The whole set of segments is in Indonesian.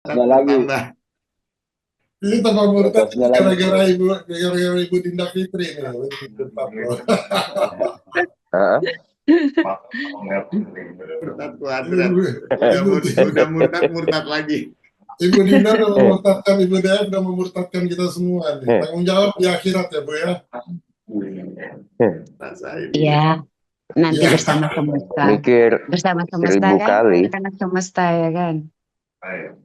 Ada lagi Bertambah. Ini tambah murtad batasnya ini lagi. gara-gara ibu Dinda Fitri nih. Murtad loh. Heeh. Murtad kuadrat. Ibu, Udah murtad lagi. Ibu Dinda udah memurtadkan, Ibu Dea udah memurtadkan kita semua nih. Tanggung jawab di akhirat ya Bu ya. Rasain. Iya, nanti Ya. bersama semesta. Mikir Bersama semesta 1000 kan? kali. Anak semesta ya kan?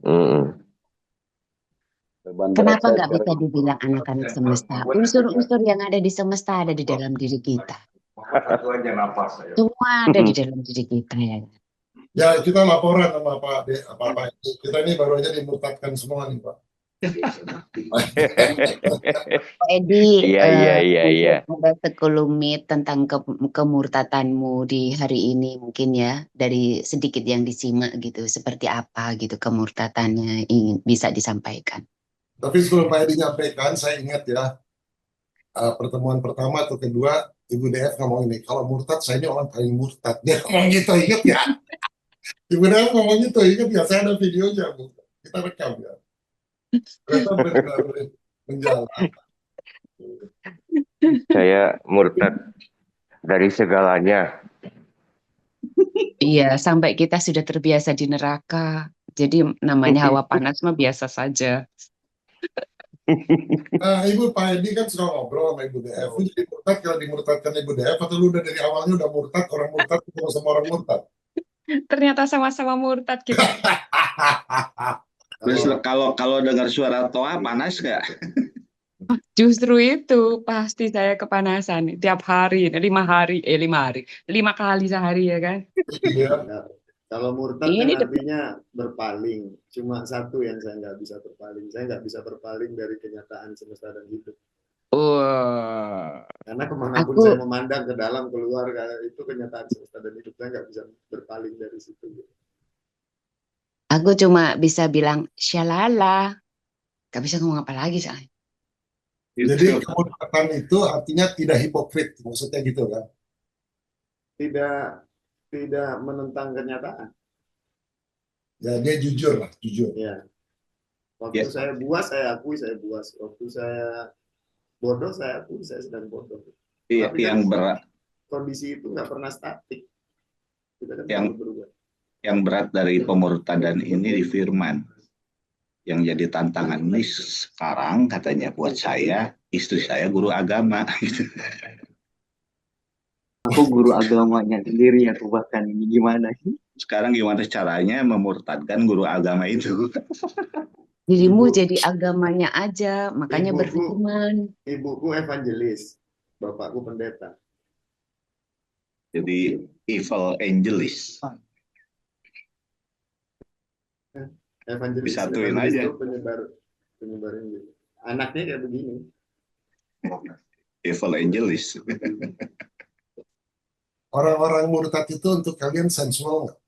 Mm-mm. Beban berat Kenapa saya nggak bisa sekarang. dibilang anak-anak semesta? Unsur-unsur yang ada di semesta ada di dalam diri kita. Semua ada di dalam diri kita ya. Ya kita laporan sama Pak kita ini baru aja dimurtadkan semua nih Pak. Pak Edi, Iya. ada sekelumit tentang kemurtatanmu di hari ini mungkin ya, dari sedikit yang disimak gitu, seperti apa gitu kemurtatannya ingin bisa disampaikan. Tapi sebelum Pak Edi nyampaikan, saya ingat ya, pertemuan pertama atau kedua, Ibu DF ngomong ini, kalau murtad, saya ini orang paling murtad. Dia ngomong gitu, ingat ya? Ibu DF ngomong gitu, ingat ya? Saya ada videonya, Bu. Kita rekam ya. Ternyata benar menjalan. Saya murtad dari segalanya. Iya, sampai kita sudah terbiasa di neraka. Jadi namanya hawa panas mah biasa saja. Nah, Ibu Pak Edi kan suka ngobrol sama Ibu DF. Lu jadi murtad kalau dimurtadkan Ibu DF, atau lu udah dari awalnya udah murtad, orang murtad ketemu sama orang murtad? Ternyata sama-sama murtad kita. Terus kalau dengar suara toa panas nggak? Justru itu pasti saya kepanasan tiap hari, 5 kali sehari ya kan. Iya. Kalau murtad Ini kan artinya berpaling. Cuma satu yang saya nggak bisa berpaling. Saya nggak bisa berpaling dari kenyataan semesta dan hidup. Karena kemanapun saya memandang ke dalam, keluar, itu kenyataan semesta dan hidup. Saya nggak bisa berpaling dari situ. Aku cuma bisa bilang syalala. Gak bisa ngomong apa lagi soalnya. Jadi kemurtatan itu artinya tidak hipokrit, maksudnya gitu kan? Tidak menentang kenyataan. Ya dia jujur lah, jujur. Ya. Waktu saya buas, saya akui saya buas. Waktu saya bodoh, saya akui saya sedang bodoh. Iya, tapi yang kan berat, kondisi itu nggak pernah statik. Kita kan Yang- selalu berubah. yang berat dari pemurtadan ini di firman. Yang jadi tantangan ini sekarang katanya buat saya, istri saya guru agama. Aku guru agamanya sendiri aku bahkan ini gimana sih? Sekarang gimana caranya memurtadkan guru agama itu? Dirimu Ibu. jadi agamanya aja, makanya Ibuku. berfirman. Ibuku evangelis, bapakku pendeta. Jadi evil angelis. Evangelis Disatuin evangelis aja. itu penyebar Injil. Anaknya kayak begini. Evil angelis. Orang-orang murtad itu untuk kalian sensual nggak?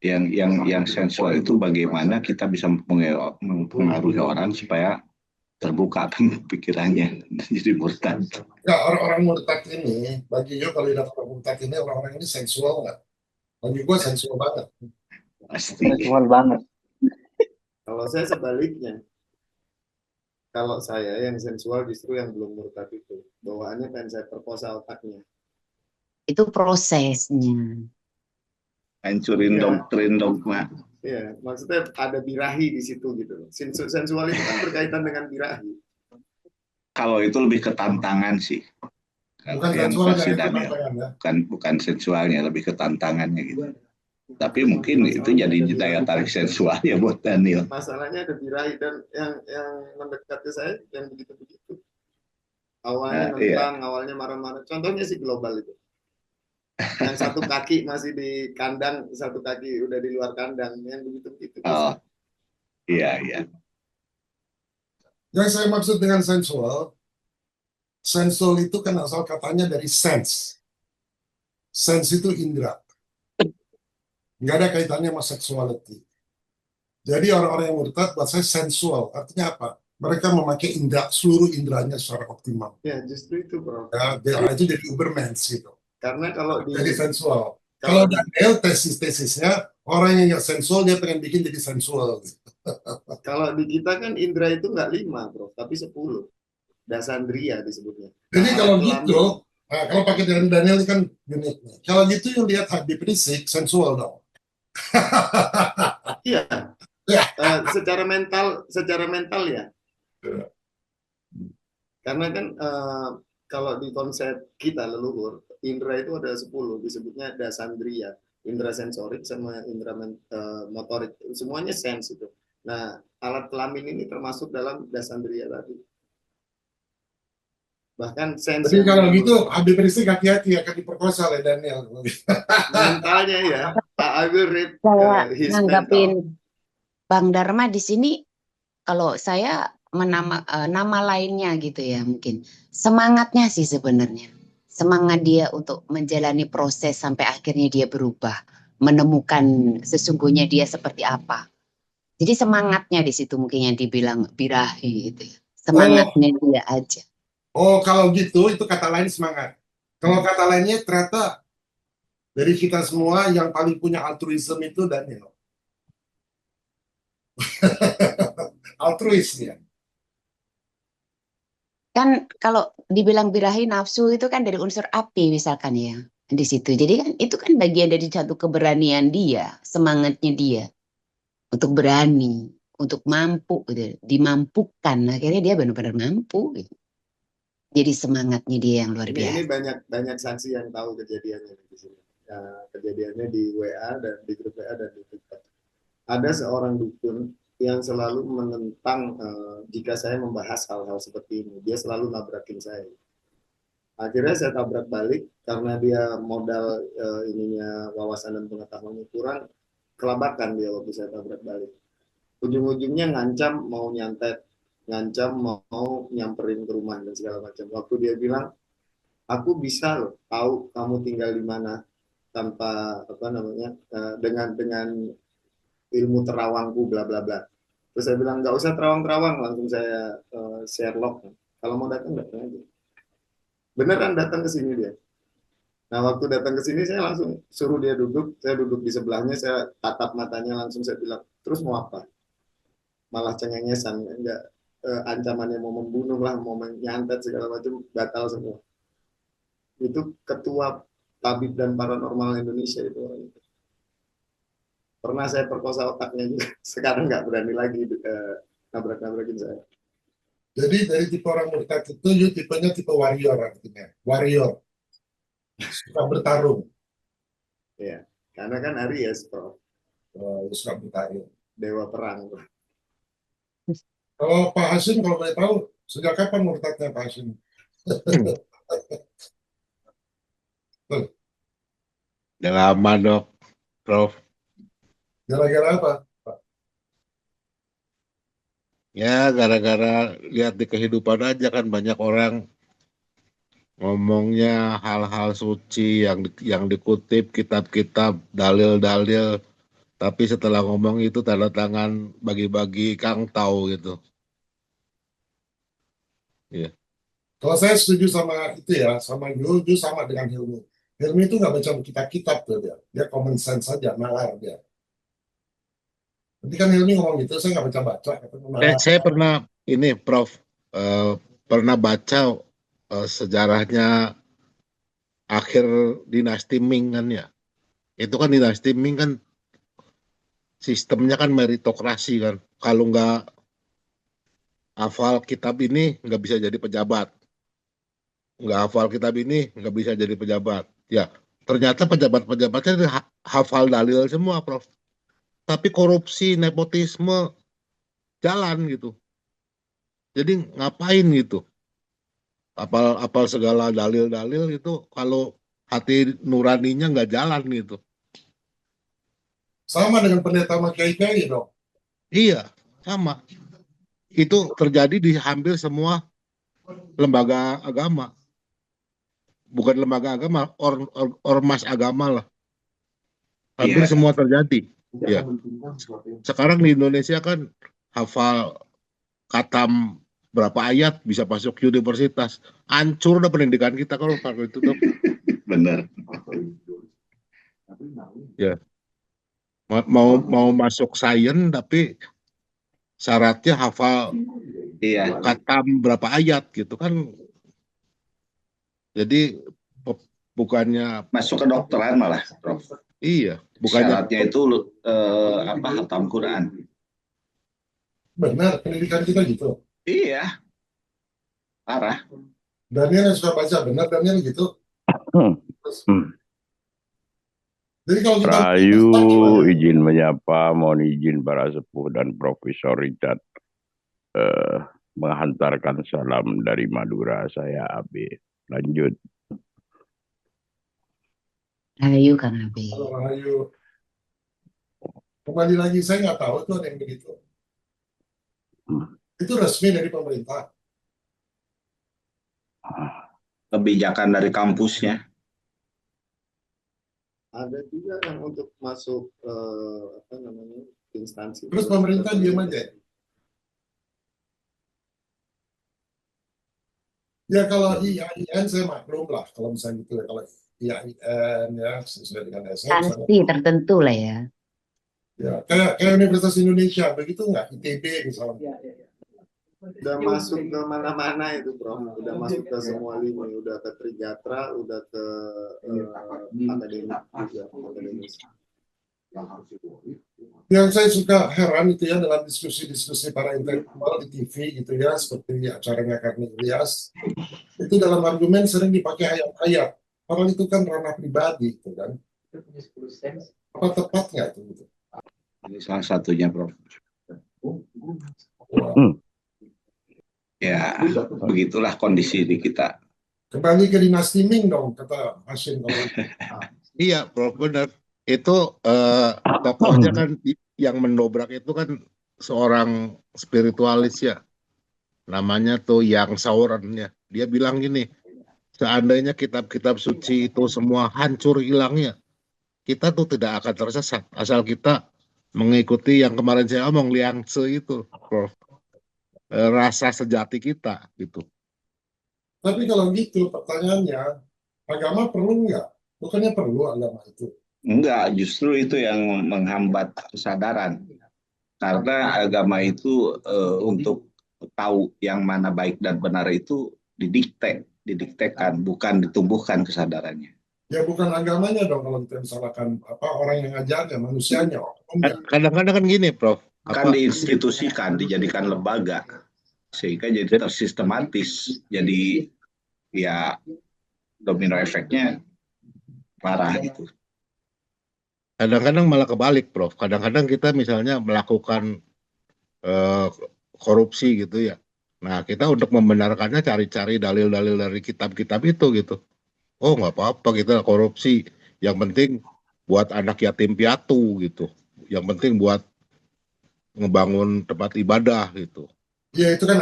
Yang sensual itu bagaimana kita bisa mempengaruhi orang supaya terbuka pikirannya jadi murtad. Ya, orang-orang murtad ini, bagi gue kalau lihat orang murtad ini, orang-orang ini sensual nggak? Bagi gue sensual banget. Pasti. Sensual banget. Kalau saya sebaliknya. Kalau saya yang sensual justru yang belum murtad itu. Bawaannya pengen saya perkosa otaknya. Itu prosesnya. Hancurin Iya. doktrin dogma. Iya, maksudnya ada birahi di situ gitu. Sensual itu kan berkaitan dengan birahi. Kalau itu lebih ke tantangan sih. Kalau Bukan yang sensualnya, versi itu Daniel, tantangan ya. bukan sensualnya, lebih ke tantangannya gitu. Tapi mungkin itu jadi daya tarik sensual ya buat Daniel. Masalahnya ada birahi dan yang mendekat ke saya yang begitu-begitu. Awalnya nentang, awalnya marah-marah. Contohnya si global itu. Yang satu kaki masih di kandang, satu kaki udah di luar kandang, yang begitu-begitu. Oh, iya. Yang saya maksud dengan sensual itu kan asal katanya dari sense. Sense itu indera. Nggak ada kaitannya sama sexuality. Jadi orang-orang yang murtad buat saya sensual. Artinya apa? Mereka memakai seluruh inderanya secara optimal. Ya, justru itu, bro. Ya, itu jadi ubermans gitu. Karena kalau jadi sensual. Kalau Daniel tesisnya orang yang nggak sensual dia pengen bikin jadi sensual. Kalau di kita kan indra itu nggak 5, bro, tapi 10. Dasandria disebutnya. Jadi Nah, kalau alat gitu, kelamin. kalau pakai dengan Daniel ini kan unik. Kalau gitu yang lihat Habib Rizik sensual dong. Iya. Ya. Secara mental ya. Karena kan kalau di konsep kita leluhur, indra itu ada 10, disebutnya dasandria, indra sensorik sama indra motorik, semuanya sense itu. Nah, alat kelamin ini termasuk dalam dasandria tadi. Bahkan sense Jadi yang kalau gitu Habib Rizik hati-hati akan diperkosa oleh Daniel. mentalnya ya, I will read Saya his nanggapin mental. Bang Dharma di sini, kalau saya nama lainnya gitu ya, mungkin semangatnya sih sebenarnya, semangat dia untuk menjalani proses sampai akhirnya dia berubah, menemukan sesungguhnya dia seperti apa. Jadi semangatnya di situ mungkin yang dibilang birahi gitu ya. Semangatnya dia aja. Kalau gitu itu kata lain semangat. Kalau kata lainnya ternyata dari kita semua yang paling punya altruisme itu Daniel. Altruis ya. Kan kalau dibilang birahi nafsu itu kan dari unsur api misalkan ya di situ. Jadi kan itu kan bagian dari satu keberanian dia, semangatnya dia untuk berani, untuk mampu gitu, dimampukan. Akhirnya dia benar-benar mampu gitu. Jadi semangatnya dia yang luar biasa. Ini banyak saksi yang tahu kejadiannya di sini. Kejadiannya di WA dan di grup WA dan di TikTok. Ada seorang dukun yang selalu menentang jika saya membahas hal-hal seperti ini. Dia selalu nabrakin saya. Akhirnya saya tabrak balik karena dia modal ininya wawasan dan pengetahuannya kurang, kelabakan dia waktu saya tabrak balik. Ujung-ujungnya ngancam mau nyantet, ngancam mau nyamperin ke rumah dan segala macam. Waktu dia bilang, aku bisa loh tahu kamu tinggal di mana tanpa apa namanya dengan ilmu terawangku bla bla bla. Terus saya bilang nggak usah terawang-terawang, langsung saya Sherlock. Kalau mau datang datang aja. Beneran datang ke sini dia. Nah waktu datang ke sini saya langsung suruh dia duduk, saya duduk di sebelahnya, saya tatap matanya langsung saya bilang, terus mau apa? Malah cengengesan, enggak ancamannya mau membunuh lah, mau menyantet segala macam, batal semua. Itu ketua tabib dan paranormal Indonesia itu orang itu. Pernah saya perkosa otaknya juga, sekarang nggak berani lagi nabrak-nabrakin saya. Jadi dari tipe orang murtad itu, tipenya tipe warrior artinya. Warrior. Suka bertarung. Ya, karena kan Aries, Prof. Suka bertarung. Dewa perang. Kalau Pak Hasim, kalau boleh tahu, sejak kapan murtadnya Pak Hasim? Udah lama dok, Prof. Gara-gara apa? Ya gara-gara lihat di kehidupan aja kan banyak orang ngomongnya hal-hal suci yang dikutip kitab-kitab, dalil-dalil, tapi setelah ngomong itu tanda tangan bagi-bagi Kang tahu gitu. Iya. Kalau saya setuju sama itu ya, sama Yul sama dengan Hilmi. Hilmi itu nggak baca kitab-kitab tuh dia common sense saja, nalar dia. Nanti kan Hilmi ngomong gitu, saya nggak baca-baca. Saya pernah ini Prof, pernah baca sejarahnya akhir dinasti Ming kan ya. Itu kan dinasti Ming kan sistemnya kan meritokrasi kan. Kalau nggak hafal kitab ini nggak bisa jadi pejabat. Nggak hafal kitab ini nggak bisa jadi pejabat. Ya, ternyata pejabat-pejabatnya hafal dalil semua, Prof. Tapi korupsi, nepotisme jalan gitu. Jadi ngapain gitu? Apal segala dalil-dalil itu kalau hati nuraninya nggak jalan gitu. Sama dengan pendeta sama kiai-kiai dong. Iya, sama. Itu terjadi di hampir semua lembaga agama. Bukan lembaga agama, ormas agama lah. Hampir semua terjadi. Ya. Sekarang di Indonesia kan hafal khatam berapa ayat bisa masuk universitas. Hancur udah pendidikan kita kalau itu tuh. Benar. Mau masuk sains tapi syaratnya hafal Iya, khatam berapa ayat gitu kan. Jadi bukannya masuk ke dokteran malah, Prof. iya, bukannya Syaratnya itu hatam Quran. Benar, pendidikan kita gitu. Iya, parah. Daniel yang suka baca, benar Daniel gitu. Terus, jadi kalau kita Rahayu, gimana? izin menyapa, mohon izin para sepuh dan Profesor Richard menghantarkan salam dari Madura. Saya Abe. Lanjut. Ayo Kang Abi. Kalau Rahayu, kembali lagi saya nggak tahu tuh ada yang begitu. Itu resmi dari pemerintah. Kebijakan dari kampusnya. Ada juga yang untuk masuk instansi. Terus pemerintah diam aja. Ya kalau IAIN saya maklum lah kalau misalnya gitu ya. Kalau IAIN ya sesuai dengan SM. Instansi tertentu lah ya. Ya kayak Universitas Indonesia begitu nggak? ITB misalnya. Udah masuk ke mana-mana itu, Bro. Udah masuk ke semua lini, udah ke Trijatra, udah ke akademik juga, akademis. Yang saya suka heran itu ya dalam diskusi-diskusi para intelektual di TV gitu ya, seperti acaranya Karni Ilyas, itu dalam argumen sering dipakai ayat-ayat. Padahal itu kan ranah pribadi, gitu kan. Apa tepat nggak itu? Gitu? Ini salah satunya, Prof. Wow. Ya, begitulah kondisi di kita. Kembali ke dinasti Ming dong, kata Hashim. iya, Prof, benar. Itu tokohnya kan yang mendobrak itu kan seorang spiritualis ya. Namanya tuh Yang Sauron ya. Dia bilang gini, seandainya kitab-kitab suci itu semua hancur hilangnya, kita tuh tidak akan tersesat. Asal kita mengikuti yang kemarin saya omong, Liangse itu, Prof. Rasa sejati kita gitu. Tapi kalau gitu pertanyaannya, agama perlu nggak? Bukannya perlu agama itu? Enggak, justru itu yang menghambat kesadaran. Karena agama itu untuk tahu yang mana baik dan benar itu didiktekan, bukan ditumbuhkan kesadarannya. Ya bukan agamanya dong kalau kita misalkan orang yang ngajarnya, manusianya. Kadang-kadang kan gini, Prof. Kan diinstitusikan, dijadikan lembaga, sehingga jadi tersistematis. Jadi ya domino efeknya parah itu. Kadang-kadang malah kebalik, Prof. Kadang-kadang kita misalnya melakukan korupsi gitu ya. Nah, kita untuk membenarkannya cari-cari dalil-dalil dari kitab-kitab itu gitu. Oh, nggak apa-apa kita korupsi. Yang penting buat anak yatim piatu gitu. Yang penting buat ngebangun tempat ibadah gitu. Ya itu kan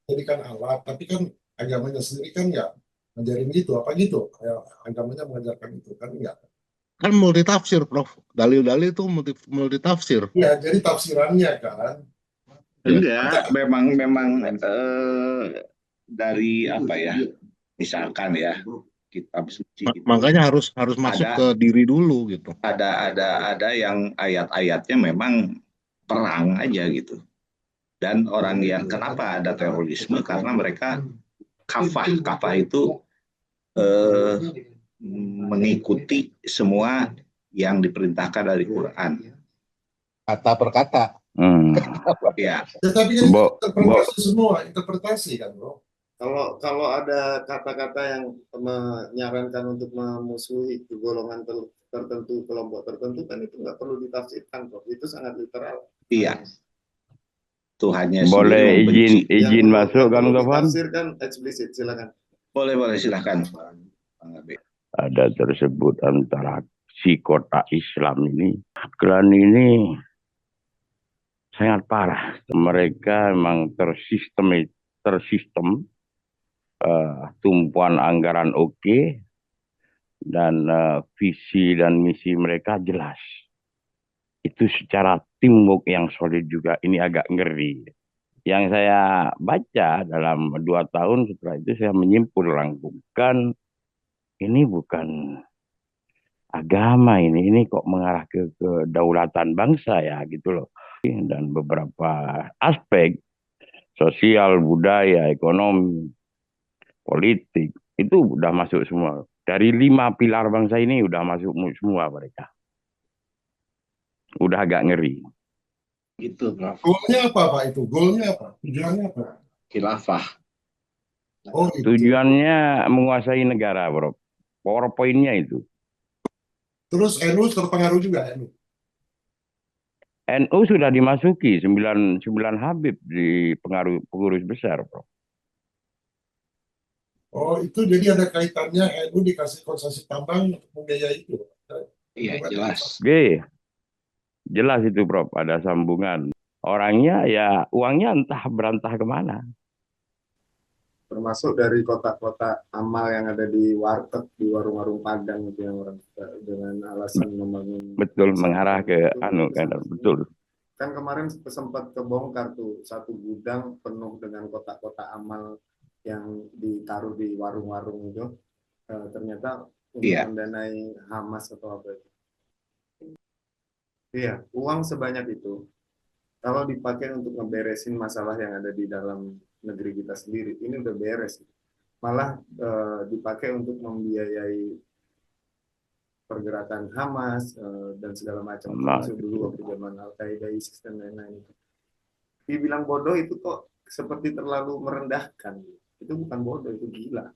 jadikan alat, tapi kan agamanya sendiri kan ya ngajarin gitu, apa gitu? Kayak agamanya mengajarkan itu kan enggak. Kan multitafsir, Prof. Dalil-dalil itu multitafsir. Ya, jadi tafsirannya kan. Enggak, memang dari apa ya? Misalkan ya, kitab suci itu. Makanya harus masuk ke diri dulu gitu. Ada yang ayat-ayatnya memang perang aja gitu. Dan orang yang kenapa ada terorisme karena mereka kafah itu mengikuti semua yang diperintahkan dari Quran. Kata per kata. Ya. Tapi kan interpretasi semua, interpretasi kan, Bro. Kalau ada kata-kata yang menyarankan untuk memusuhi golongan tertentu, kelompok tertentu, kan itu nggak perlu ditafsirkan, Prof. Itu sangat literal. Iya. Tuhannya boleh izin masuk, Kang Tovan? Ditafsirkan eksplisit, silakan. Boleh, silakan. Ada tersebut antara si kota Islam ini, klan ini sangat parah. Mereka memang tersistem, tumpuan anggaran oke, dan visi dan misi mereka jelas. Itu secara teamwork yang solid juga. Ini agak ngeri. Yang saya baca dalam 2 tahun setelah itu saya menyimpul langsung, ini bukan agama ini kok mengarah ke kedaulatan bangsa ya gitu loh. Dan beberapa aspek sosial, budaya, ekonomi, politik itu udah masuk semua. Dari 5 pilar bangsa ini udah masuk semua mereka. Udah agak ngeri. Itu, Prof. Goalnya apa Pak itu? Goalnya apa? Tujuannya apa? Khilafah. Oh itu. Tujuannya menguasai negara, bro. PowerPoint-nya itu. Terus NU terpengaruh juga NU. NU sudah dimasuki 9 Habib di pengurus besar, bro. Oh itu jadi ada kaitannya NU dikasih konsesi tambang untuk membiayai itu. Iya, jelas. Oke. Jelas itu, Prof. Ada sambungan. Orangnya ya uangnya entah berantah kemana. Termasuk dari kotak-kotak amal yang ada di warteg, di warung-warung Padang itu yang orang dengan alasan membangun. Betul, mengarah ke kan, betul. Kan kemarin sempat kebongkar tuh satu gudang penuh dengan kotak-kotak amal yang ditaruh di warung-warung itu. Ternyata untuk mendanai Hamas atau apa itu. Iya, uang sebanyak itu kalau dipakai untuk ngeberesin masalah yang ada di dalam negeri kita sendiri, ini udah beres. Malah dipakai untuk membiayai pergerakan Hamas dan segala macam. Termasuk dulu waktu zaman Al-Qaeda, ISIS dan lain-lain. Dibilang bodoh itu kok seperti terlalu merendahkan. Itu bukan bodoh, itu gila.